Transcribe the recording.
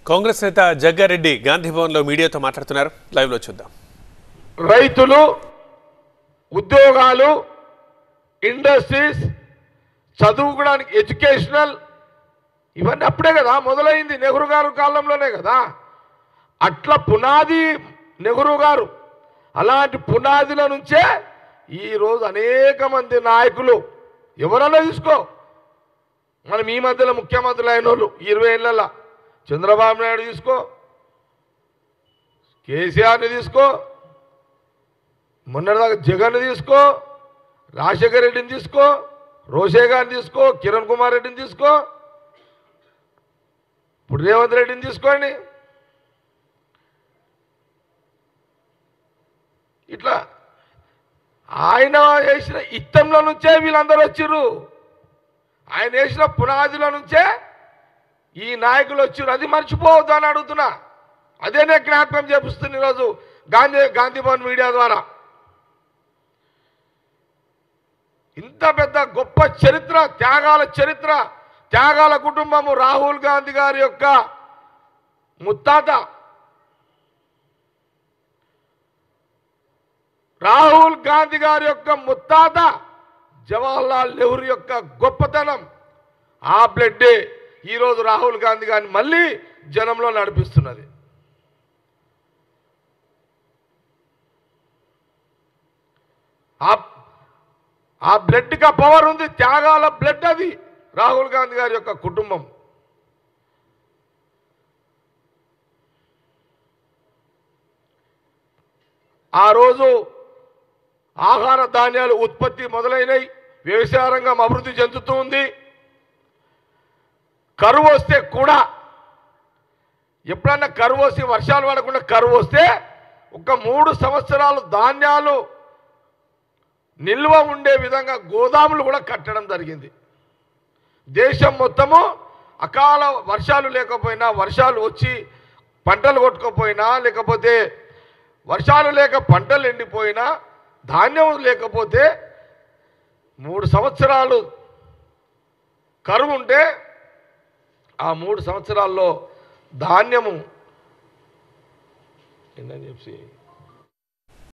కాంగ్రెస్ నేత జగ్గారెడ్డి గాంధీ భవన్ లో మీడియాతో మాట్లాడుతున్నారు. లైవ్ లో చూద్దాం. రైతులు, ఉద్యోగాలు, ఇండస్ట్రీస్, చదువుకోవడానికి ఎడ్యుకేషనల్ ఇవన్నీ అప్పుడే కదా మొదలైంది, నెహ్రూ గారు కాలంలోనే కదా. అట్లా పునాది నెహ్రూ గారు. అలాంటి పునాదిల నుంచే ఈరోజు అనేక మంది నాయకులు ఎవరన్నా తీసుకో, మనం ఈ మధ్యలో ముఖ్యమంత్రులు అయిన వాళ్ళు 20 ఏళ్ళ చంద్రబాబు నాయుడు తీసుకో, కేసీఆర్ని తీసుకో, మొన్నటిదాకా జగన్ తీసుకో, రాజశేఖర్ రెడ్డిని తీసుకో, రోషే గారిని తీసుకో, కిరణ్ కుమార్ రెడ్డిని తీసుకో, ఇప్పుడు రేవంత్ రెడ్డిని తీసుకోండి. ఇట్లా ఆయన వేసిన ఇత్తంలో నుంచే వీళ్ళందరూ వచ్చిర్రు. ఆయన వేసిన పునాదుల నుంచే ఈ నాయకులు వచ్చిర్రు. అది మర్చిపోవద్దు అని అడుగుతున్నా. అదే నేను జ్ఞాపకం చేపిస్తున్నా ఈరోజు గాంధీ భవన్ మీడియా ద్వారా. ఇంత పెద్ద గొప్ప చరిత్ర, త్యాగాల కుటుంబము. రాహుల్ గాంధీ గారి యొక్క ముత్తాత, రాహుల్ గాంధీ గారి యొక్క ముత్తాత జవహర్లాల్ నెహ్రూ యొక్క గొప్పతనం, ఆ బ్లడ్డే ఈరోజు రాహుల్ గాంధీ గారిని మళ్ళీ జనంలో నడిపిస్తున్నది. ఆ బ్లడ్కి ఆ పవర్ ఉంది, త్యాగాల బ్లడ్ అది రాహుల్ గాంధీ గారి యొక్క కుటుంబం. ఆ రోజు ఆహార ధాన్యాలు ఉత్పత్తి మొదలైనవి, వ్యవసాయ రంగం అభివృద్ధి చెందుతూ ఉంది. కరువు వస్తే కూడా, ఎప్పుడన్నా కరువు వస్తే, వర్షాలు పడకుండా కరువు వస్తే ఒక 3 సంవత్సరాలు ధాన్యాలు నిల్వ ఉండే విధంగా గోదాములు కూడా కట్టడం జరిగింది. దేశం మొత్తము అకాల వర్షాలు లేకపోయినా, వర్షాలు వచ్చి పంటలు కొట్టుకపోయినా, లేకపోతే వర్షాలు లేక పంటలు ఎండిపోయినా, ధాన్యం లేకపోతే 3 సంవత్సరాలు కరువు ఉంటే ఆ 3 సంవత్సరాల్లో ధాన్యము ఏంటని చెప్పి